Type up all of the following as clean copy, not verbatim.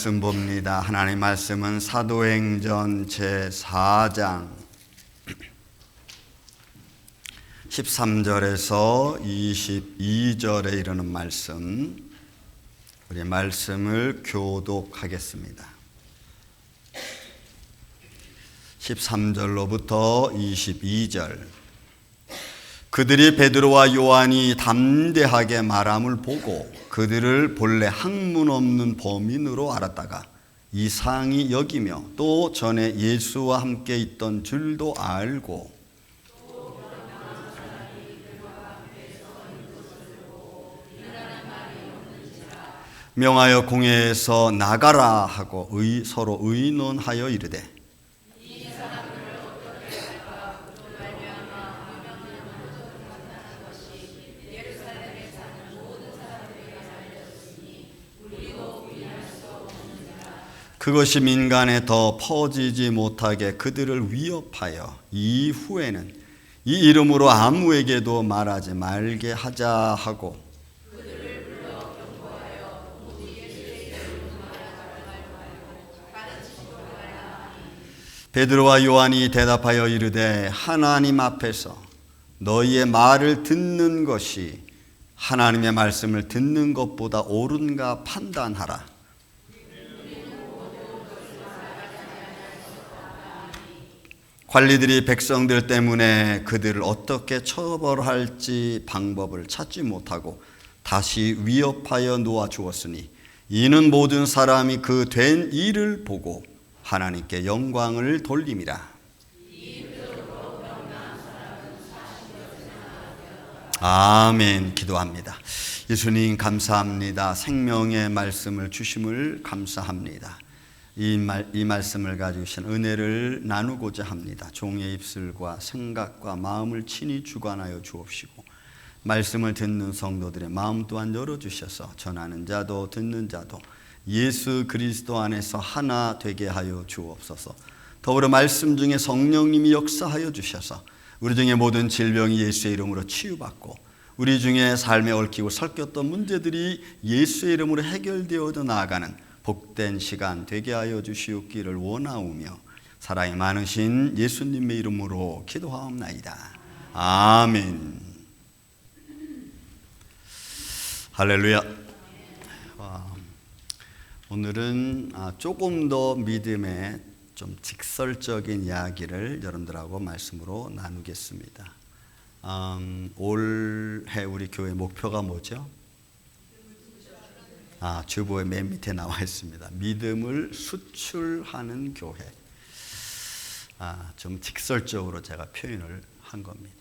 말씀 봅니다. 하나님 말씀은 사도행전 제4장 13절에서 22절에 이르는 말씀, 우리 말씀을 교독하겠습니다. 13절로부터 22절. 그들이 베드로와 요한이 담대하게 말함을 보고 그들을 본래 학문 없는 범인으로 알았다가 이상히 여기며 또 전에 예수와 함께 있던 줄도 알고 명하여 공회에서 나가라 하고 서로 의논하여 이르되 그것이 민간에 더 퍼지지 못하게 그들을 위협하여 이후에는 이 이름으로 아무에게도 말하지 말게 하자 하고 베드로와 요한이 대답하여 이르되 하나님 앞에서 너희의 말을 듣는 것이 하나님의 말씀을 듣는 것보다 옳은가 판단하라. 관리들이 백성들 때문에 그들을 어떻게 처벌할지 방법을 찾지 못하고 다시 위협하여 놓아 주었으니 이는 모든 사람이 그 된 일을 보고 하나님께 영광을 돌림이라. 아멘. 기도합니다. 예수님 감사합니다. 생명의 말씀을 주심을 감사합니다. 이 말씀을 가지고 신 은혜를 나누고자 합니다. 종의 입술과 생각과 마음을 친히 주관하여 주옵시고 말씀을 듣는 성도들의 마음 또한 열어주셔서 전하는 자도 듣는 자도 예수 그리스도 안에서 하나 되게 하여 주옵소서. 더불어 말씀 중에 성령님이 역사하여 주셔서 우리 중에 모든 질병이 예수의 이름으로 치유받고 우리 중에 삶에 얽히고 섞였던 문제들이 예수의 이름으로 해결되어져 나아가는 복된 시간 되게 하여 주시옵기를 원하오며 사랑이 많으신 예수님의 이름으로 기도하옵나이다. 아멘. 할렐루야. 오늘은 조금 더 믿음의 좀 직설적인 이야기를 여러분들하고 말씀으로 나누겠습니다. 올해 우리 교회 목표가 뭐죠? 주보의 맨 밑에 나와 있습니다. 믿음을 수출하는 교회. 좀 직설적으로 제가 표현을 한 겁니다.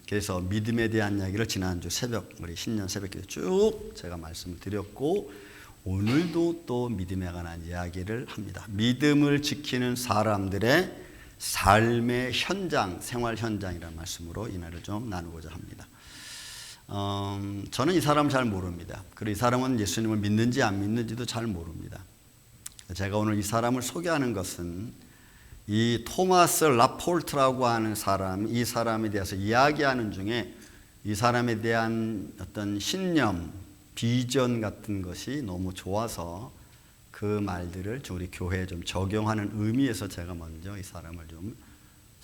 그래서 믿음에 대한 이야기를 지난주 새벽, 우리 신년 새벽기도 쭉 제가 말씀을 드렸고 오늘도 또 믿음에 관한 이야기를 합니다. 믿음을 지키는 사람들의 삶의 현장, 생활 현장이라는 말씀으로 이 날을 좀 나누고자 합니다. 저는 이 사람을 잘 모릅니다. 그리고 이 사람은 예수님을 믿는지 안 믿는지도 잘 모릅니다. 제가 오늘 이 사람을 소개하는 것은 이 토마스 라폴트라고 하는 사람, 이 사람에 대해서 이야기하는 중에 이 사람에 대한 어떤 신념, 비전 같은 것이 너무 좋아서 그 말들을 우리 교회에 좀 적용하는 의미에서 제가 먼저 이 사람을 좀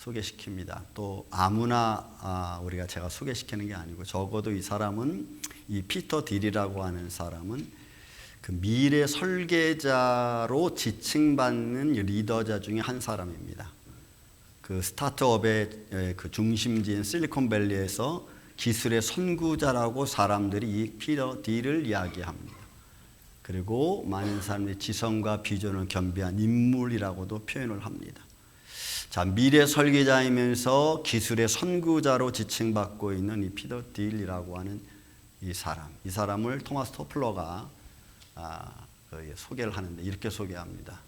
소개시킵니다. 또 아무나 우리가 제가 소개시키는 게 아니고 적어도 이 사람은 이 피터 딜이라고 하는 사람은 그 미래 설계자로 지칭받는 리더자 중에 한 사람입니다. 그 스타트업의 그 중심지인 실리콘밸리에서 기술의 선구자라고 사람들이 이 피터 딜을 이야기합니다. 그리고 많은 사람들이 지성과 비전을 겸비한 인물이라고도 표현을 합니다. 자, 미래 설계자이면서 기술의 선구자로 지칭받고 있는 이 피터 딜이라고 하는 이 사람을 토마스 토플러가 소개를 하는데 이렇게 소개합니다.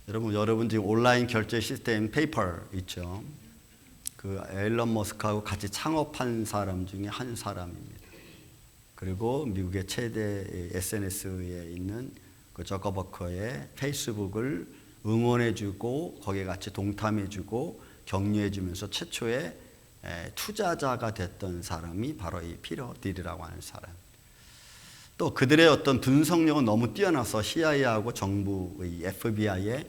여러분 지금 온라인 결제 시스템 페이퍼 있죠? 그 앨런 머스크하고 같이 창업한 사람 중에 한 사람입니다. 그리고 미국의 최대 SNS에 있는 그 저커버커의 페이스북을 응원해주고 거기에 같이 동참해주고 격려해주면서 최초의 투자자가 됐던 사람이 바로 이 피터 딜이라고 하는 사람. 또 그들의 어떤 분석력은 너무 뛰어나서 CIA하고 정부의 FBI의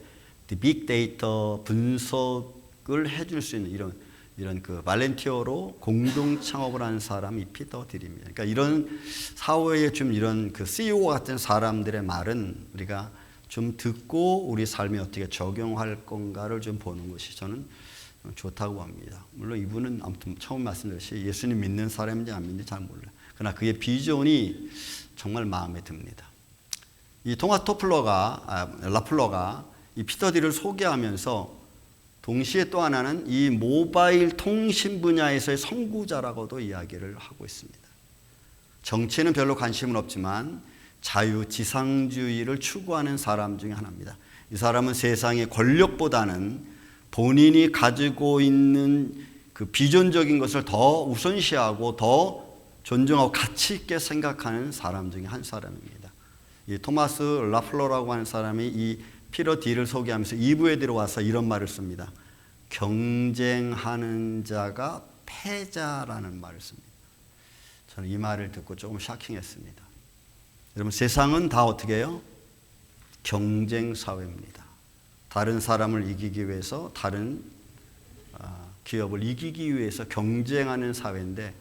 빅데이터 분석을 해줄 수 있는 이런 그 발렌티어로 공동 창업을 한 사람이 피터 딜입니다. 그러니까 이런 사회에 좀 이런 그 CEO 같은 사람들의 말은 우리가 좀 듣고 우리 삶에 어떻게 적용할 건가를 좀 보는 것이 저는 좋다고 봅니다. 물론 이분은 아무튼 처음 말씀드렸듯이 예수님 믿는 사람인지 안 믿는지 잘 몰라요. 그러나 그의 비전이 정말 마음에 듭니다. 이 토마스 라플러가 이 피터 딜을 소개하면서 동시에 또 하나는 이 모바일 통신 분야에서의 선구자라고도 이야기를 하고 있습니다. 정치에는 별로 관심은 없지만 자유지상주의를 추구하는 사람 중에 하나입니다. 이 사람은 세상의 권력보다는 본인이 가지고 있는 그 비전적인 것을 더 우선시하고 더 존중하고 가치 있게 생각하는 사람 중에 한 사람입니다. 이 토마스 라플러라고 하는 사람이 이 피터 딜을 소개하면서 2부에 들어와서 이런 말을 씁니다. 경쟁하는 자가 패자라는 말을 씁니다. 저는 이 말을 듣고 조금 샤킹했습니다. 여러분, 세상은 다 어떻게 해요? 경쟁 사회입니다. 다른 사람을 이기기 위해서, 다른 기업을 이기기 위해서 경쟁하는 사회인데,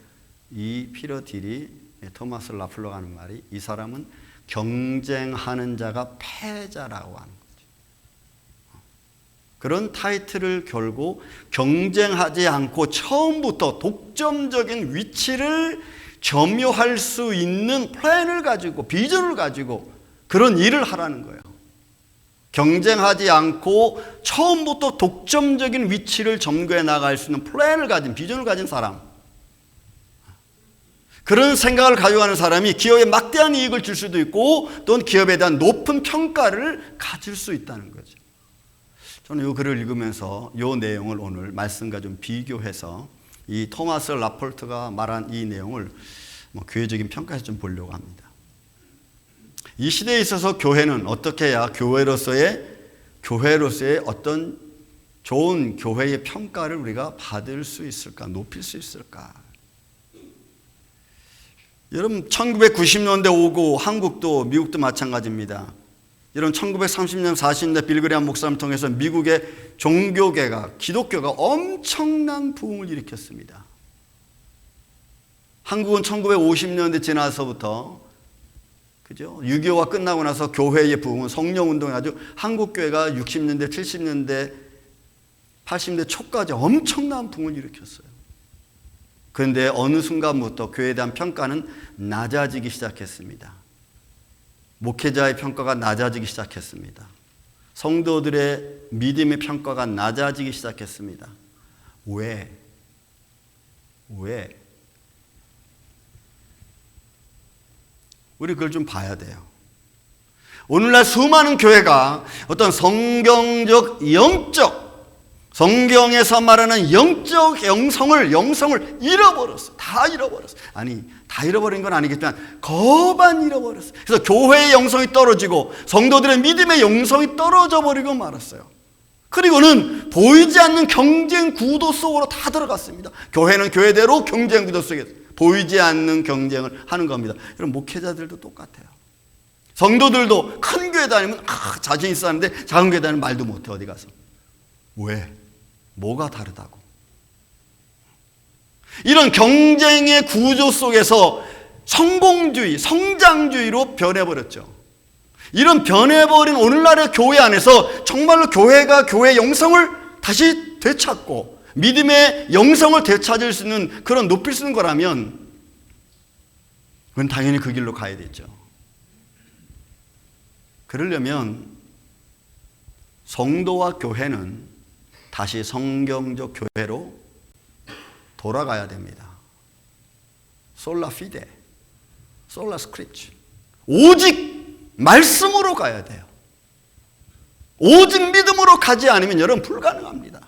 이 피터 딜이 토마스 라플러가 하는 말이, 이 사람은 경쟁하는 자가 패자라고 하는 거죠. 그런 타이틀을 걸고 경쟁하지 않고 처음부터 독점적인 위치를 점유할 수 있는 플랜을 가지고, 비전을 가지고 그런 일을 하라는 거예요. 경쟁하지 않고 처음부터 독점적인 위치를 점거해 나갈 수 있는 플랜을 가진, 비전을 가진 사람, 그런 생각을 가져가는 사람이 기업에 막대한 이익을 줄 수도 있고 또는 기업에 대한 높은 평가를 가질 수 있다는 거죠. 저는 이 글을 읽으면서 이 내용을 오늘 말씀과 좀 비교해서 이 토마스 라폴트가 말한 이 내용을 교회적인 평가에서 좀 보려고 합니다. 이 시대에 있어서 교회는 어떻게 해야 교회로서의 어떤 좋은 교회의 평가를 우리가 받을 수 있을까, 높일 수 있을까? 여러분, 1990년대 오고 한국도 미국도 마찬가지입니다. 여러분, 1930년 40년대 빌그레함 목사님을 통해서 미국의 종교계가, 기독교가 엄청난 부흥을 일으켰습니다. 한국은 1950년대 지나서부터, 그죠? 6.25가 끝나고 나서 교회의 부흥은 성령운동이 아주 한국교회가 60년대, 70년대, 80년대 초까지 엄청난 부흥을 일으켰어요. 그런데 어느 순간부터 교회에 대한 평가는 낮아지기 시작했습니다. 목회자의 평가가 낮아지기 시작했습니다. 성도들의 믿음의 평가가 낮아지기 시작했습니다. 왜? 우리 그걸 좀 봐야 돼요. 오늘날 수많은 교회가 어떤 성경적, 영적, 성경에서 말하는 영적 영성을 잃어버렸어. 다 잃어버렸어. 아니, 다 잃어버린 건 아니겠지만 거반 잃어버렸어. 그래서 교회의 영성이 떨어지고 성도들의 믿음의 영성이 떨어져 버리고 말았어요. 그리고는 보이지 않는 경쟁 구도 속으로 다 들어갔습니다. 교회는 교회대로 경쟁 구도 속에 보이지 않는 경쟁을 하는 겁니다. 여러분, 목회자들도 똑같아요. 성도들도 큰 교회 다니면 자신 있어 하는데 작은 교회 다니면 말도 못해. 어디 가서. 왜? 뭐가 다르다고? 이런 경쟁의 구조 속에서 성공주의, 성장주의로 변해버렸죠. 이런 변해버린 오늘날의 교회 안에서 정말로 교회가 교회의 영성을 다시 되찾고 믿음의 영성을 되찾을 수 있는, 그런 높일 수 있는 거라면 그건 당연히 그 길로 가야 되죠. 그러려면 성도와 교회는 다시 성경적 교회로 돌아가야 됩니다. 솔라 피데, 솔라 스크립처. 오직 말씀으로 가야 돼요. 오직 믿음으로 가지 않으면 여러분 불가능합니다.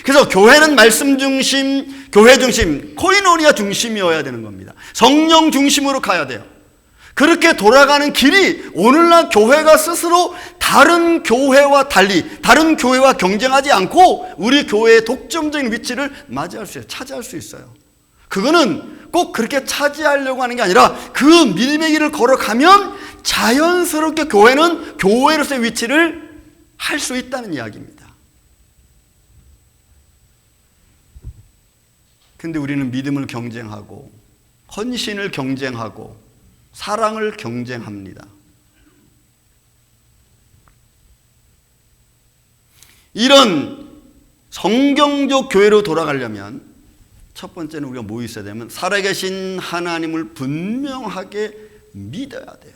그래서 교회는 말씀 중심, 교회 중심, 코이노니아 중심이어야 되는 겁니다. 성령 중심으로 가야 돼요. 그렇게 돌아가는 길이 오늘날 교회가 스스로 다른 교회와 달리, 다른 교회와 경쟁하지 않고 우리 교회의 독점적인 위치를 차지할 수 있어요. 그거는 꼭 그렇게 차지하려고 하는 게 아니라 그 믿음의 길을 걸어가면 자연스럽게 교회는 교회로서의 위치를 할 수 있다는 이야기입니다. 근데 우리는 믿음을 경쟁하고 헌신을 경쟁하고 사랑을 경쟁합니다. 이런 성경적 교회로 돌아가려면 첫 번째는 우리가 뭐 있어야 되면 살아계신 하나님을 분명하게 믿어야 돼요.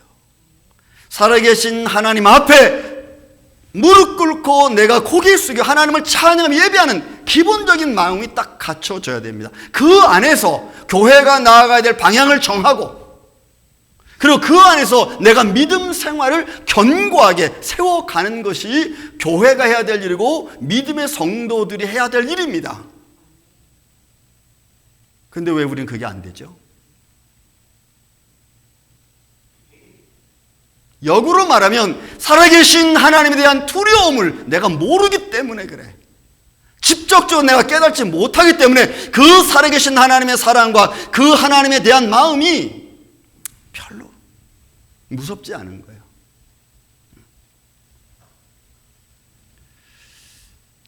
살아계신 하나님 앞에 무릎 꿇고 내가 고개 숙여 하나님을 찬양하며 예배하는 기본적인 마음이 딱 갖춰져야 됩니다. 그 안에서 교회가 나아가야 될 방향을 정하고, 그리고 그 안에서 내가 믿음 생활을 견고하게 세워가는 것이 교회가 해야 될 일이고 믿음의 성도들이 해야 될 일입니다. 근데 왜 우리는 그게 안 되죠? 역으로 말하면 살아계신 하나님에 대한 두려움을 내가 모르기 때문에 그래. 직접적으로 내가 깨닫지 못하기 때문에 그 살아계신 하나님의 사랑과 그 하나님에 대한 마음이 별로 무섭지 않은 거예요.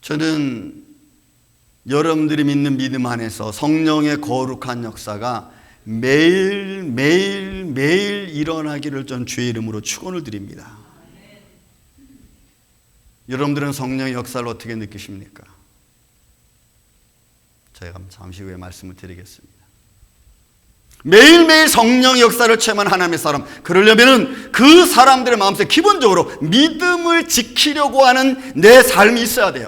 저는 여러분들이 믿는 믿음 안에서 성령의 거룩한 역사가 매일 일어나기를 전 주의 이름으로 축원을 드립니다. 여러분들은 성령의 역사를 어떻게 느끼십니까? 제가 잠시 후에 말씀을 드리겠습니다. 매일매일 성령의 역사를 체험한 하나님의 사람, 그러려면 그 사람들의 마음속에 기본적으로 믿음을 지키려고 하는 내 삶이 있어야 돼요.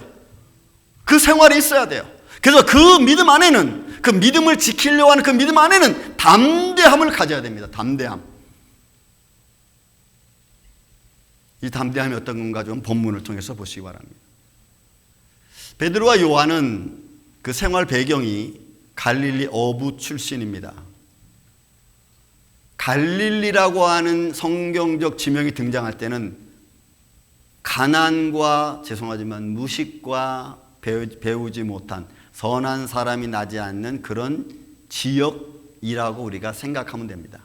그 생활이 있어야 돼요. 그래서 그 믿음 안에는, 그 믿음을 지키려고 하는 그 믿음 안에는 담대함을 가져야 됩니다. 담대함. 이 담대함이 어떤 건가 좀 본문을 통해서 보시기 바랍니다. 베드로와 요한은 그 생활 배경이 갈릴리 어부 출신입니다. 갈릴리라고 하는 성경적 지명이 등장할 때는 가난과, 죄송하지만 무식과 배우지 못한 선한 사람이 나지 않는 그런 지역이라고 우리가 생각하면 됩니다.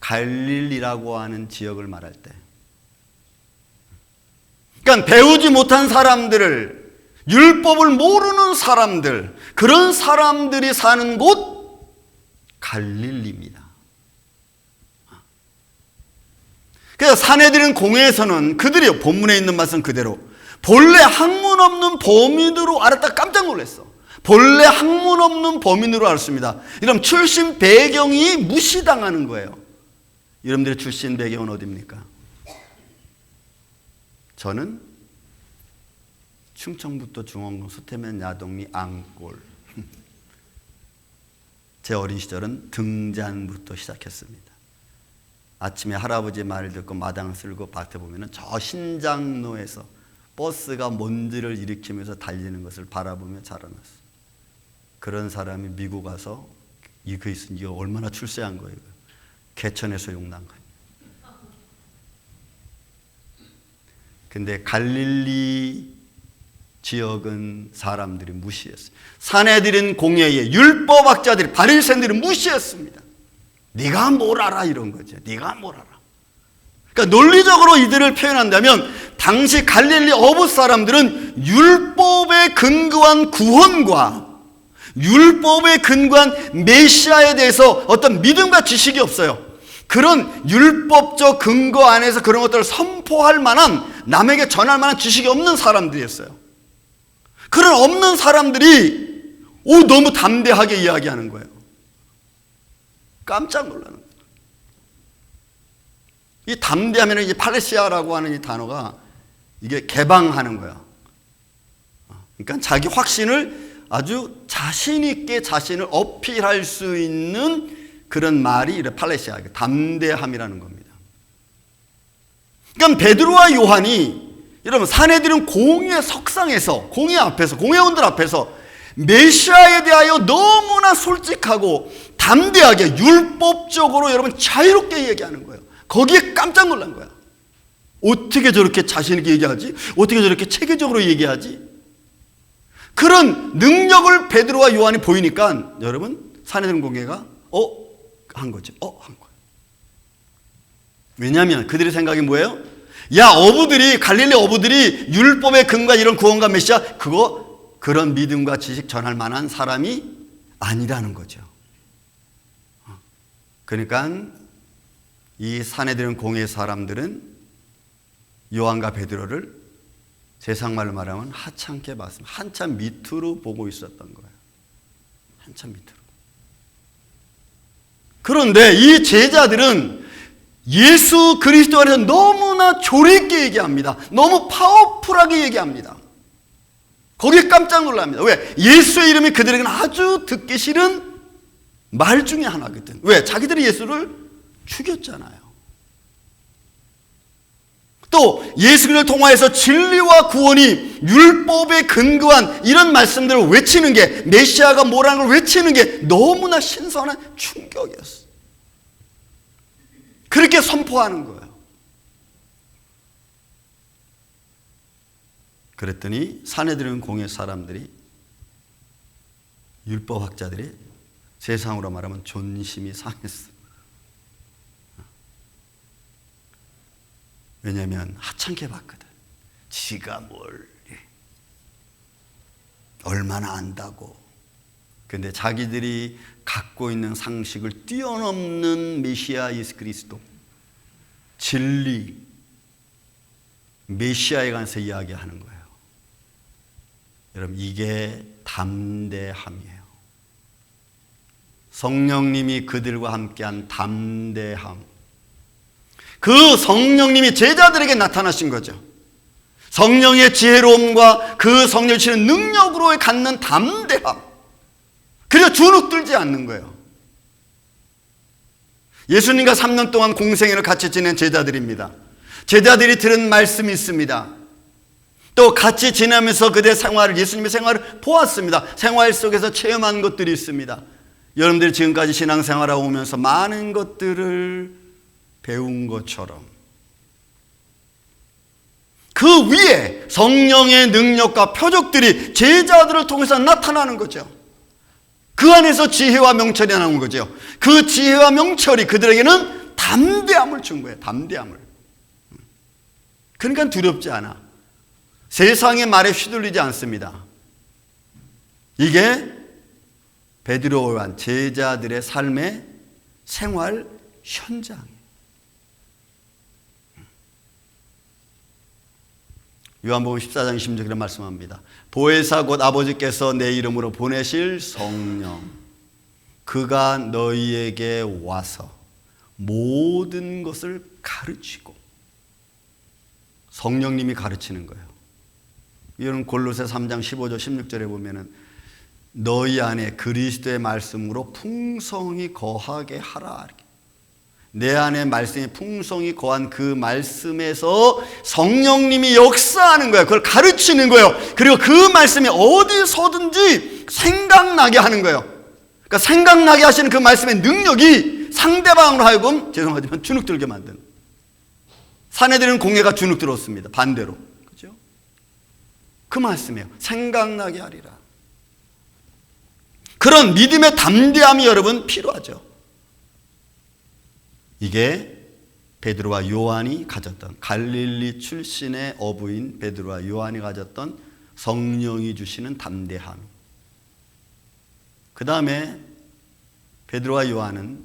갈릴리라고 하는 지역을 말할 때, 그러니까 배우지 못한 사람들을, 율법을 모르는 사람들, 그런 사람들이 사는 곳 갈릴리입니다. 그래서 사내들은 공회에서는 그들이 본문에 있는 말씀 그대로 본래 학문 없는 범인으로 알았다 깜짝 놀랐어. 본래 학문 없는 범인으로 알았습니다. 이런 출신 배경이 무시당하는 거예요. 여러분들의 출신 배경은 어디입니까? 저는 충청북도 중원군 서태면 야동리 앙골. 제 어린 시절은 등잔부터 시작했습니다. 아침에 할아버지 말을 듣고 마당을 쓸고 밭에 보면 저 신장로에서 버스가 먼지를 일으키면서 달리는 것을 바라보며 자라났어. 그런 사람이 미국 와서 이거 얼마나 출세한 거예요. 개천에서 용난 거예요. 근데 갈릴리 지역은 사람들이 무시했어요. 사내들은 공회에 율법학자들이 바리새인들이 무시했습니다. 네가 뭘 알아 이런 거죠. 네가 뭘 알아. 그러니까 논리적으로 이들을 표현한다면 당시 갈릴리 어부 사람들은 율법에 근거한 구원과 율법에 근거한 메시아에 대해서 어떤 믿음과 지식이 없어요. 그런 율법적 근거 안에서 그런 것들을 선포할 만한, 남에게 전할 만한 지식이 없는 사람들이었어요. 그런 없는 사람들이 너무 담대하게 이야기하는 거예요. 깜짝 놀라는 거예요. 이 담대하면 이 팔레시아라고 하는 이 단어가 이게 개방하는 거야. 그러니까 자기 확신을 아주 자신 있게 자신을 어필할 수 있는 그런 말이 이래 팔레시아, 담대함이라는 겁니다. 그러니까 베드로와 요한이, 여러분 사내들은 공회 석상에서, 공회 앞에서, 공회원들 앞에서 메시아에 대하여 너무나 솔직하고 담대하게 율법적으로 여러분 자유롭게 얘기하는 거예요. 거기에 깜짝 놀란 거야. 어떻게 저렇게 자신 있게 얘기하지? 어떻게 저렇게 체계적으로 얘기하지? 그런 능력을 베드로와 요한이 보이니까 여러분 산헤드린 공회가 한 거죠. 한 거예요. 왜냐하면 그들의 생각이 뭐예요? 야, 갈릴리 어부들이 율법의 근거 이런 구원과 메시아 그런 믿음과 지식 전할 만한 사람이 아니라는 거죠. 그러니까 이 산헤드린 공회 사람들은 요한과 베드로를 세상말로 말하면 하찮게 봤습니다. 한참 밑으로 보고 있었던 거예요. 한참 밑으로. 그런데 이 제자들은 예수 그리스도에 대해서 너무나 조리있게 얘기합니다. 너무 파워풀하게 얘기합니다. 거기에 깜짝 놀랍니다. 왜? 예수의 이름이 그들에게는 아주 듣기 싫은 말 중에 하나거든. 왜? 자기들이 예수를 죽였잖아요. 또 예수 그리스도를 통하여서 진리와 구원이 율법에 근거한 이런 말씀들을 외치는 게, 메시아가 뭐라는 걸 외치는 게 너무나 신선한 충격이었어요. 그렇게 선포하는 거예요. 그랬더니 산헤드린 공회 사람들이, 율법학자들이 세상으로 말하면 존심이 상했어. 왜냐하면 하찮게 봤거든. 지가 뭘 얼마나 안다고. 근데 자기들이 갖고 있는 상식을 뛰어넘는 메시아 예수 그리스도, 진리, 메시아에 관해서 이야기하는 거예요. 여러분, 이게 담대함이에요. 성령님이 그들과 함께한 담대함. 그 성령님이 제자들에게 나타나신 거죠. 성령의 지혜로움과 그 성령을 주시는 능력으로 갖는 담대함. 그래서 주눅들지 않는 거예요. 예수님과 3년 동안 공생애를 같이 지낸 제자들입니다. 제자들이 들은 말씀이 있습니다. 또 같이 지내면서 그들의 생활을, 예수님의 생활을 보았습니다. 생활 속에서 체험한 것들이 있습니다. 여러분들이 지금까지 신앙생활하고 오면서 많은 것들을 배운 것처럼 그 위에 성령의 능력과 표적들이 제자들을 통해서 나타나는 거죠. 그 안에서 지혜와 명철이 나오는 거죠. 그 지혜와 명철이 그들에게는 담대함을 준 거예요. 담대함을. 그러니까 두렵지 않아. 세상의 말에 휘둘리지 않습니다. 이게 베드로와 요한 제자들의 삶의 생활 현장이에요. 요한복음 14장 20절에 말씀합니다. 보혜사 곧 아버지께서 내 이름으로 보내실 성령, 그가 너희에게 와서 모든 것을 가르치고. 성령님이 가르치는 거예요. 이런 골로새 3장 15절 16절에 보면은 너희 안에 그리스도의 말씀으로 풍성히 거하게 하라. 내 안에 말씀이 풍성히 거한 그 말씀에서 성령님이 역사하는 거예요. 그걸 가르치는 거예요. 그리고 그 말씀이 어디서든지 생각나게 하는 거예요. 그러니까 생각나게 하시는 그 말씀의 능력이 상대방으로 하여금, 죄송하지만 주눅들게 만드는. 산헤드린 공회가 주눅들었습니다. 반대로. 그죠? 그 말씀이에요. 생각나게 하리라. 그런 믿음의 담대함이 여러분 필요하죠. 이게 베드로와 요한이 가졌던, 갈릴리 출신의 어부인 베드로와 요한이 가졌던 성령이 주시는 담대함. 그 다음에 베드로와 요한은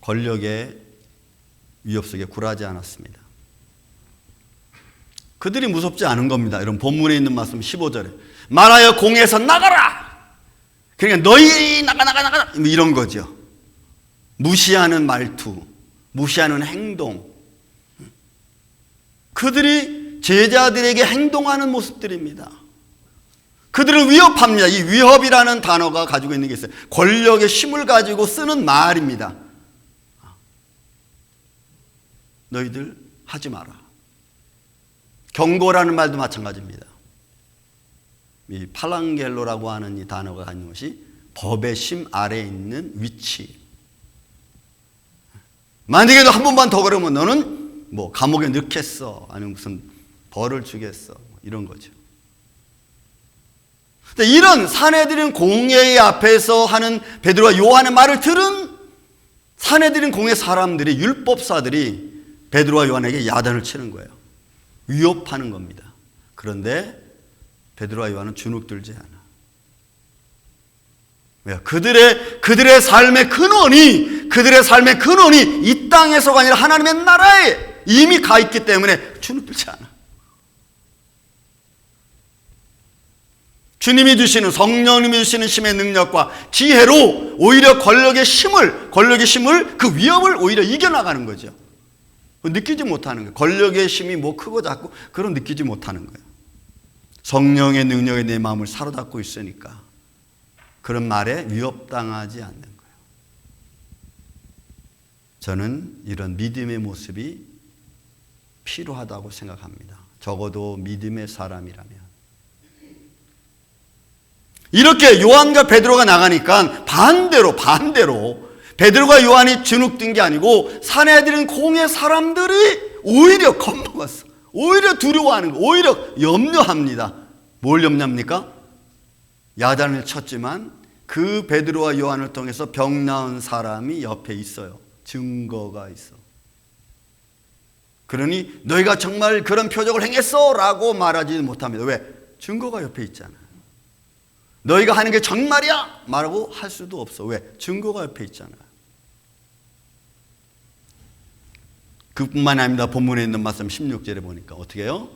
권력의 위협 속에 굴하지 않았습니다. 그들이 무섭지 않은 겁니다. 여러분, 본문에 있는 말씀 15절에 말하여 공회에서 나가라. 그러니까 너희 나가 이런 거죠. 무시하는 말투, 무시하는 행동. 그들이 제자들에게 행동하는 모습들입니다. 그들을 위협합니다. 이 위협이라는 단어가 가지고 있는 게 있어요. 권력의 힘을 가지고 쓰는 말입니다. 너희들 하지 마라. 경고라는 말도 마찬가지입니다. 이 팔랑겔로라고 하는 이 단어가 가진 것이 법의 심 아래에 있는 위치. 만약에 너 한 번만 더 그러면 너는 뭐 감옥에 넣겠어, 아니면 무슨 벌을 주겠어, 이런 거죠. 이런 사내들인 공회의 앞에서 하는 베드로와 요한의 말을 들은 사내들인 공회 사람들이, 율법사들이 베드로와 요한에게 야단을 치는 거예요. 위협하는 겁니다. 그런데 베드로와 요한은 주눅들지 않아. 왜요? 그들의 삶의 근원이 이 땅에서가 아니라 하나님의 나라에 이미 가 있기 때문에 주눅들지 않아. 주님이 주시는, 성령님이 주시는 힘의 능력과 지혜로 오히려 권력의 힘을, 그 위협을 오히려 이겨나가는 거죠. 느끼지 못하는 거예요. 권력의 힘이 뭐 크고 작고 그런 느끼지 못하는 거예요. 성령의 능력이 내 마음을 사로잡고 있으니까 그런 말에 위협당하지 않는 거예요. 저는 이런 믿음의 모습이 필요하다고 생각합니다. 적어도 믿음의 사람이라면. 이렇게 요한과 베드로가 나가니까 반대로 베드로가 요한이 주눅든 게 아니고 사내들인 공회 사람들이 오히려 겁먹었어. 오히려 두려워하는 거, 오히려 염려합니다. 뭘 염려합니까? 야단을 쳤지만 그 베드로와 요한을 통해서 병 나은 사람이 옆에 있어요. 증거가 있어. 그러니 너희가 정말 그런 표적을 행했어 라고 말하지 못합니다. 왜? 증거가 옆에 있잖아. 너희가 하는 게 정말이야 말하고 할 수도 없어. 왜? 증거가 옆에 있잖아. 그뿐만 아닙니다. 본문에 있는 말씀 16절에 보니까 어떻게 해요?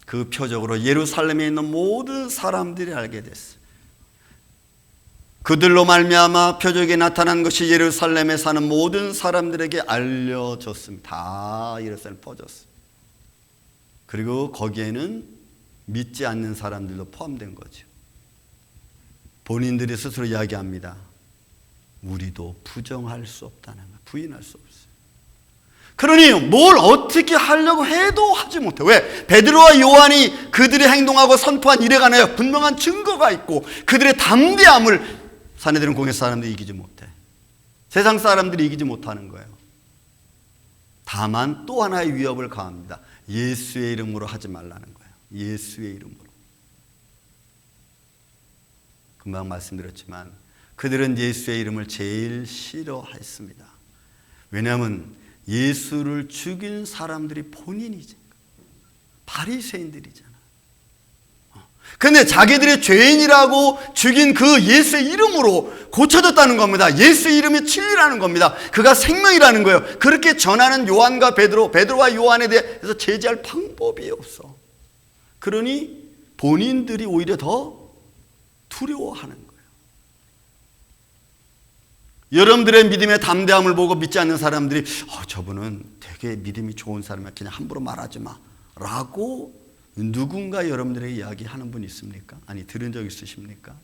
그 표적으로 예루살렘에 있는 모든 사람들이 알게 됐어요. 그들로 말미암아 표적이 나타난 것이 예루살렘에 사는 모든 사람들에게 알려졌습니다. 다 예루살렘에 퍼졌어요. 그리고 거기에는 믿지 않는 사람들도 포함된 거죠. 본인들이 스스로 이야기합니다. 우리도 부정할 수 없다는 거예요. 부인할 수 없어요. 그러니 뭘 어떻게 하려고 해도 하지 못해. 왜? 베드로와 요한이 그들이 행동하고 선포한 일에 관하여 분명한 증거가 있고 그들의 담대함을 사내들은 공회 사람들이 이기지 못해. 세상 사람들이 이기지 못하는 거예요. 다만 또 하나의 위협을 가합니다. 예수의 이름으로 하지 말라는 거예요. 예수의 이름으로. 금방 말씀드렸지만 그들은 예수의 이름을 제일 싫어했습니다. 왜냐하면 예수를 죽인 사람들이 본인이지. 바리새인들이잖아. 그런데 자기들이 죄인이라고 죽인 그 예수의 이름으로 고쳐졌다는 겁니다. 예수의 이름이 진리라는 겁니다. 그가 생명이라는 거예요. 그렇게 전하는 요한과 베드로와 요한에 대해서 제지할 방법이 없어. 그러니 본인들이 오히려 더 두려워하는 거예요. 여러분들의 믿음의 담대함을 보고 믿지 않는 사람들이 저분은 되게 믿음이 좋은 사람이야. 그냥 함부로 말하지 마. 라고 누군가 여러분들에게 이야기하는 분 있습니까? 아니, 들은 적 있으십니까?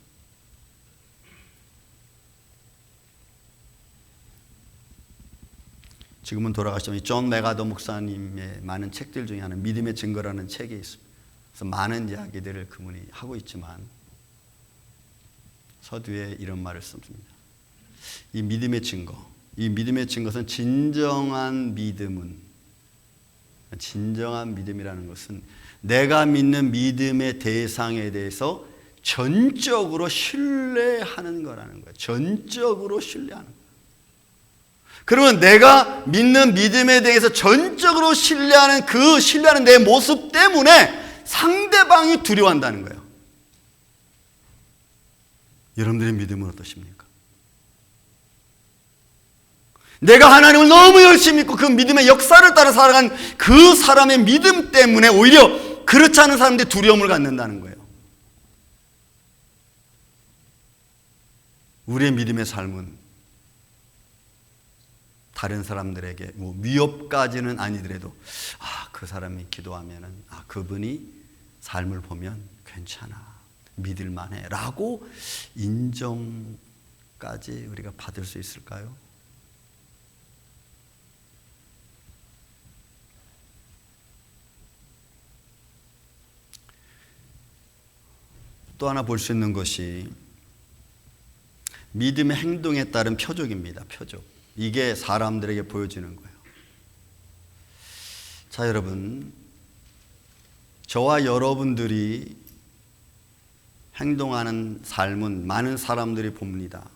지금은 돌아가셨지만 존 메가더 목사님의 많은 책들 중에 하나는 믿음의 증거라는 책이 있습니다. 그래서 많은 이야기들을 그분이 하고 있지만 서두에 이런 말을 씁니다. 이 믿음의 증거는 진정한 믿음이라는 것은 내가 믿는 믿음의 대상에 대해서 전적으로 신뢰하는 거라는 거예요. 전적으로 신뢰하는 거예요. 그러면 내가 믿는 믿음에 대해서 전적으로 신뢰하는 그 신뢰하는 내 모습 때문에 상대방이 두려워한다는 거예요. 여러분들의 믿음은 어떠십니까? 내가 하나님을 너무 열심히 믿고 그 믿음의 역사를 따라 살아간 그 사람의 믿음 때문에 오히려 그렇지 않은 사람들이 두려움을 갖는다는 거예요. 우리의 믿음의 삶은 다른 사람들에게 위협까지는 아니더라도 그 사람이 기도하면은 그분이 삶을 보면 괜찮아, 믿을만해 라고 인정까지 우리가 받을 수 있을까요? 또 하나 볼 수 있는 것이 믿음의 행동에 따른 표적입니다. 표적. 이게 사람들에게 보여지는 거예요. 자, 여러분, 저와 여러분들이 행동하는 삶은 많은 사람들이 봅니다.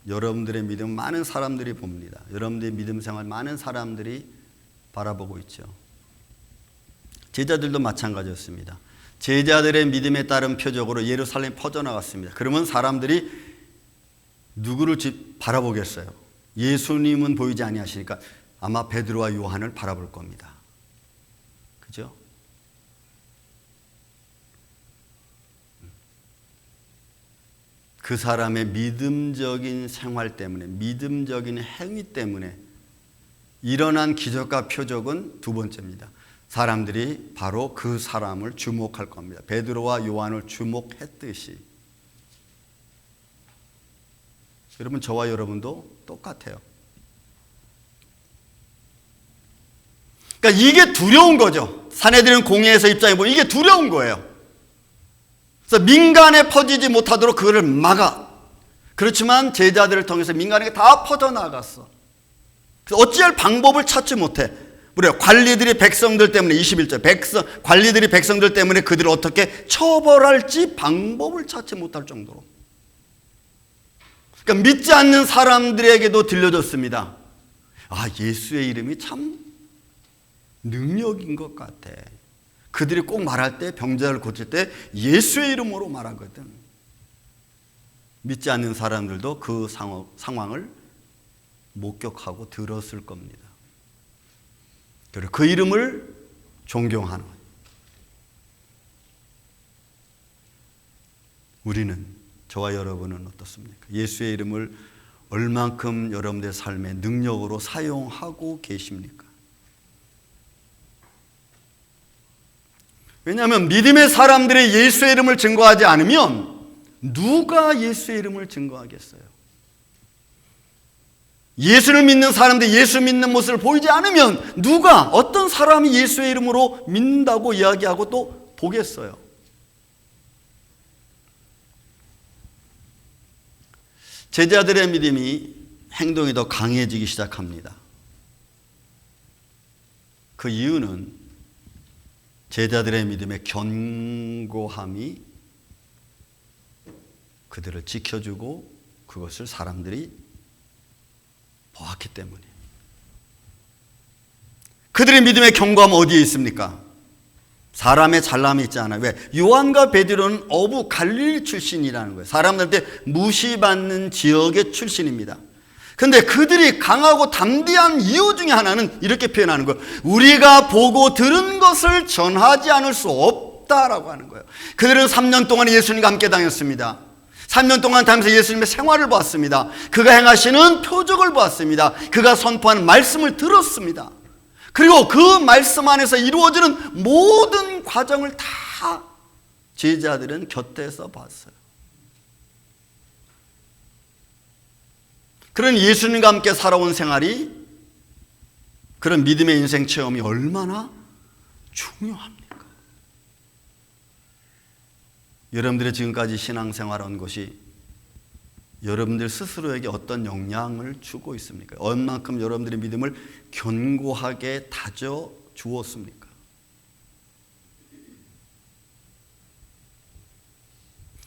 여러분들의 믿음 많은 사람들이 봅니다. 여러분들의 믿음 생활 많은 사람들이 바라보고 있죠. 제자들도 마찬가지였습니다. 제자들의 믿음에 따른 표적으로 예루살렘 퍼져나갔습니다. 그러면 사람들이 누구를 바라보겠어요? 예수님은 보이지 아니하시니까 아마 베드로와 요한을 바라볼 겁니다. 그죠? 그 사람의 믿음적인 생활 때문에, 믿음적인 행위 때문에 일어난 기적과 표적은 두 번째입니다. 사람들이 바로 그 사람을 주목할 겁니다. 베드로와 요한을 주목했듯이. 여러분, 저와 여러분도 똑같아요. 그러니까 이게 두려운 거죠. 사내들은 공회에서 입장해보면 이게 두려운 거예요. 그래서 민간에 퍼지지 못하도록 그거를 막아. 그렇지만 제자들을 통해서 민간에게 다 퍼져나갔어. 그래서 어찌할 방법을 찾지 못해. 우리가 관리들이 백성들 때문에 21절 관리들이 백성들 때문에 그들을 어떻게 처벌할지 방법을 찾지 못할 정도로. 그러니까 믿지 않는 사람들에게도 들려줬습니다. 아, 예수의 이름이 참 능력인 것 같아. 그들이 꼭 말할 때, 병자를 고칠 때 예수의 이름으로 말하거든. 믿지 않는 사람들도 그 상황을 목격하고 들었을 겁니다. 그리고 그 이름을 존경하는 거예요. 우리는, 저와 여러분은 어떻습니까? 예수의 이름을 얼만큼 여러분들의 삶의 능력으로 사용하고 계십니까? 왜냐하면 믿음의 사람들이 예수의 이름을 증거하지 않으면 누가 예수의 이름을 증거하겠어요? 예수를 믿는 사람들이 예수 믿는 모습을 보이지 않으면 누가, 어떤 사람이 예수의 이름으로 믿는다고 이야기하고 또 보겠어요? 제자들의 믿음이 행동이 더 강해지기 시작합니다. 그 이유는 제자들의 믿음의 견고함이 그들을 지켜주고 그것을 사람들이 보았기 때문이에요. 그들의 믿음의 견고함은 어디에 있습니까? 사람의 잘남이 있지 않아요. 왜? 요한과 베드로는 어부 갈릴리 출신이라는 거예요. 사람들한테 무시받는 지역의 출신입니다. 그런데 그들이 강하고 담대한 이유 중에 하나는 이렇게 표현하는 거예요. 우리가 보고 들은 것을 전하지 않을 수 없다라고 하는 거예요. 그들은 3년 동안 예수님과 함께 다녔습니다. 3년 동안 다니면서 예수님의 생활을 보았습니다. 그가 행하시는 표적을 보았습니다. 그가 선포하는 말씀을 들었습니다. 그리고 그 말씀 안에서 이루어지는 모든 과정을 다 제자들은 곁에서 봤어요. 그런 예수님과 함께 살아온 생활이, 그런 믿음의 인생 체험이 얼마나 중요합니까? 여러분들의 지금까지 신앙생활한 것이 여러분들 스스로에게 어떤 영향을 주고 있습니까? 얼만큼 여러분들의 믿음을 견고하게 다져 주었습니까?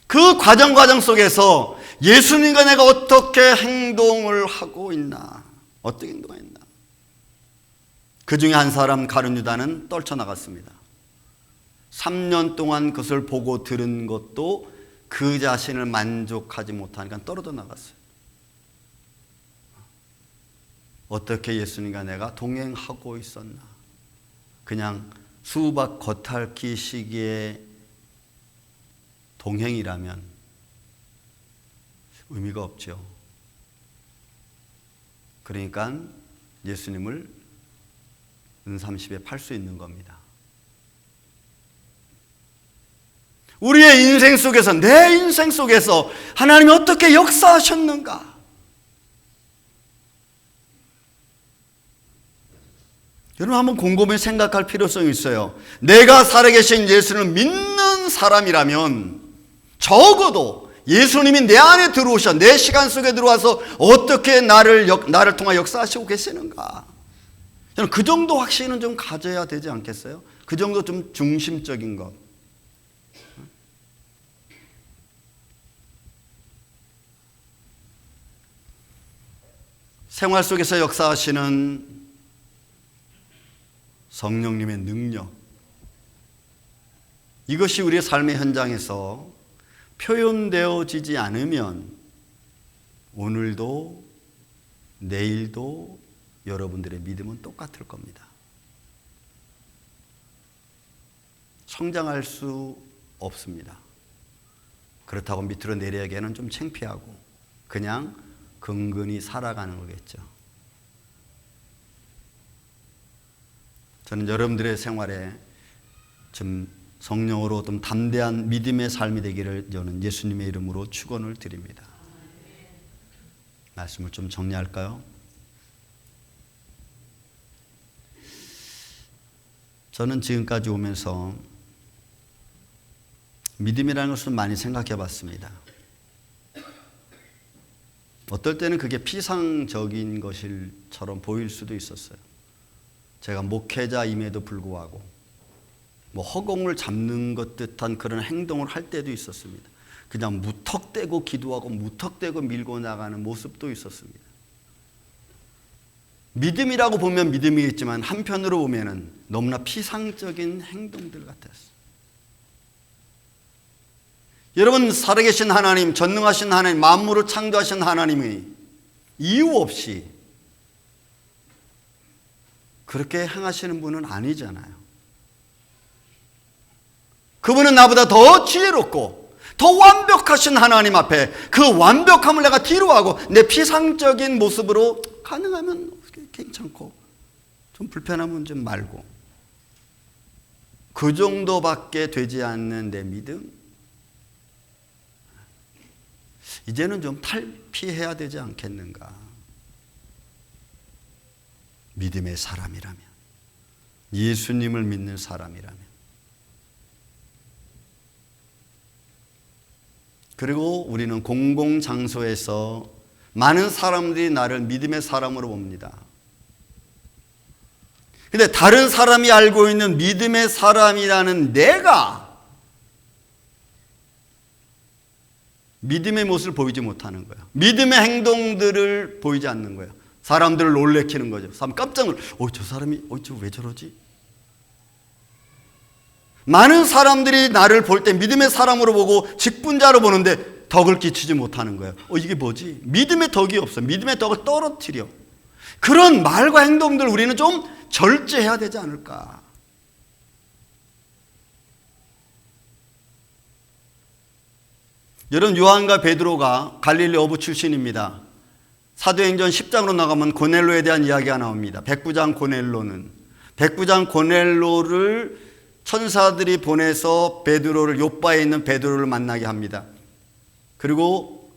그 과정 속에서 예수님과 내가 어떻게 행동을 하고 있나, 어떻게 행동했나. 그 중에 한 사람 가룟 유다는 떨쳐나갔습니다. 3년 동안 그것을 보고 들은 것도 그 자신을 만족하지 못하니까 떨어져 나갔어요. 어떻게 예수님과 내가 동행하고 있었나. 그냥 수박 겉핥기 시기의 동행이라면 의미가 없죠. 그러니까 예수님을 은삼십에 팔 수 있는 겁니다. 우리의 인생 속에서, 내 인생 속에서 하나님이 어떻게 역사하셨는가? 여러분, 한번 곰곰이 생각할 필요성이 있어요. 내가 살아계신 예수를 믿는 사람이라면 적어도 예수님이 내 안에 들어오셔, 내 시간 속에 들어와서 어떻게 나를 통해 역사하시고 계시는가? 저는 그 정도 확신은 좀 가져야 되지 않겠어요? 그 정도 좀 중심적인 것. 생활 속에서 역사하시는 성령님의 능력, 이것이 우리의 삶의 현장에서 표현되어지지 않으면 오늘도 내일도 여러분들의 믿음은 똑같을 겁니다. 성장할 수 없습니다. 그렇다고 밑으로 내려가기에는 좀 창피하고 그냥 근근히 살아가는 거겠죠. 저는 여러분들의 생활에 좀 성령으로 좀 담대한 믿음의 삶이 되기를 저는 예수님의 이름으로 축원을 드립니다. 말씀을 좀 정리할까요? 저는 지금까지 오면서 믿음이라는 것을 많이 생각해 봤습니다. 어떨 때는 그게 피상적인 것처럼 보일 수도 있었어요. 제가 목회자임에도 불구하고 허공을 잡는 것 듯한 그런 행동을 할 때도 있었습니다. 그냥 무턱대고 기도하고 무턱대고 밀고 나가는 모습도 있었습니다. 믿음이라고 보면 믿음이겠지만 한편으로 보면은 너무나 피상적인 행동들 같았어요. 여러분, 살아계신 하나님, 전능하신 하나님, 만물을 창조하신 하나님이 이유 없이 그렇게 행하시는 분은 아니잖아요. 그분은 나보다 더 지혜롭고 더 완벽하신 하나님 앞에 그 완벽함을 내가 뒤로 하고 내 피상적인 모습으로 가능하면 괜찮고 좀 불편하면 좀 말고 그 정도밖에 되지 않는 내 믿음, 이제는 좀 탈피해야 되지 않겠는가. 믿음의 사람이라면, 예수님을 믿는 사람이라면, 그리고 우리는 공공장소에서 많은 사람들이 나를 믿음의 사람으로 봅니다. 근데 다른 사람이 알고 있는 믿음의 사람이라는 내가 믿음의 모습을 보이지 못하는 거예요. 믿음의 행동들을 보이지 않는 거예요. 사람들을 놀래키는 거죠. 사람 깜짝 놀라. 저 사람이 저 왜 저러지? 많은 사람들이 나를 볼 때 믿음의 사람으로 보고 직분자로 보는데 덕을 끼치지 못하는 거예요. 이게 뭐지? 믿음의 덕이 없어. 믿음의 덕을 떨어뜨려. 그런 말과 행동들 우리는 좀 절제해야 되지 않을까. 여러분, 요한과 베드로가 갈릴리 어부 출신입니다. 사도행전 10장으로 나가면 고넬로에 대한 이야기가 나옵니다. 백부장 고넬로를 천사들이 보내서 베드로를, 요빠에 있는 베드로를 만나게 합니다. 그리고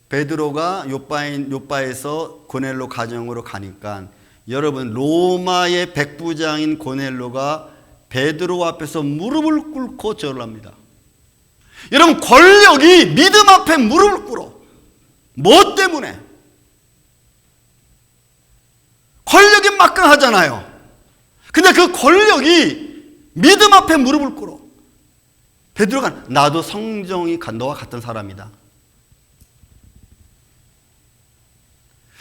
베드로가 요빠에서 고넬로 가정으로 가니까 여러분, 로마의 백부장인 고넬로가 베드로 앞에서 무릎을 꿇고 절을 합니다. 여러분, 권력이 믿음 앞에 무릎을 꿇어. 뭐 때문에? 권력이 막강하잖아요. 근데 그 권력이 믿음 앞에 무릎을 꿇어. 베드로가 나도 성정이 너와 같은 사람이다.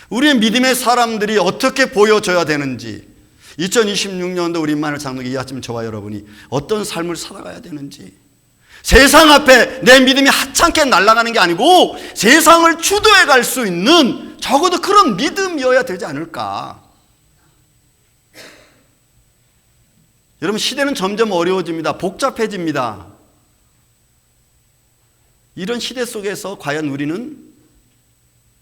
우리의 믿음의 사람들이 어떻게 보여져야 되는지, 2026년도 우리 임마누엘 장로교 이 아침 저와 여러분이 어떤 삶을 살아가야 되는지, 세상 앞에 내 믿음이 하찮게 날아가는 게 아니고 세상을 주도해 갈 수 있는 적어도 그런 믿음이어야 되지 않을까. 여러분, 시대는 점점 어려워집니다. 복잡해집니다. 이런 시대 속에서 과연 우리는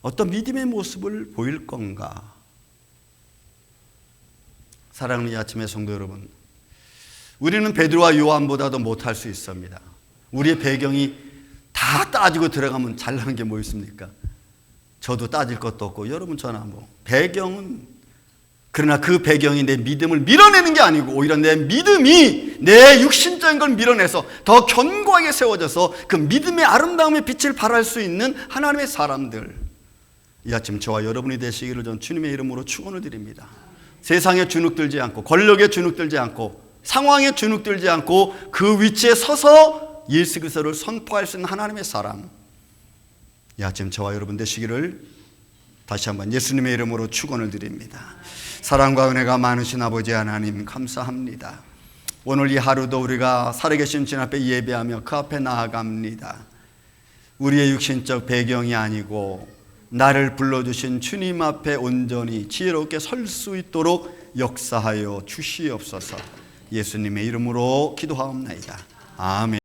어떤 믿음의 모습을 보일 건가? 사랑하는 이 아침의 성도 여러분, 우리는 베드로와 요한보다도 못할 수 있습니다. 우리의 배경이 다 따지고 들어가면 잘나는 게 뭐 있습니까? 저도 따질 것도 없고 여러분 저나 배경은, 그러나 그 배경이 내 믿음을 밀어내는 게 아니고 오히려 내 믿음이 내 육신적인 걸 밀어내서 더 견고하게 세워져서 그 믿음의 아름다움의 빛을 발할 수 있는 하나님의 사람들, 이 아침 저와 여러분이 되시기를 전 주님의 이름으로 축원을 드립니다. 세상에 주눅들지 않고 권력에 주눅들지 않고 상황에 주눅들지 않고 그 위치에 서서 예수 그리스도를 선포할 수 있는 하나님의 사람, 이 아침 저와 여러분 되시기를 다시 한번 예수님의 이름으로 축원을 드립니다. 사랑과 은혜가 많으신 아버지 하나님 감사합니다. 오늘 이 하루도 우리가 살아계신 주님 앞에 예배하며 그 앞에 나아갑니다. 우리의 육신적 배경이 아니고 나를 불러주신 주님 앞에 온전히 지혜롭게 설 수 있도록 역사하여 주시옵소서. 예수님의 이름으로 기도하옵나이다. 아멘.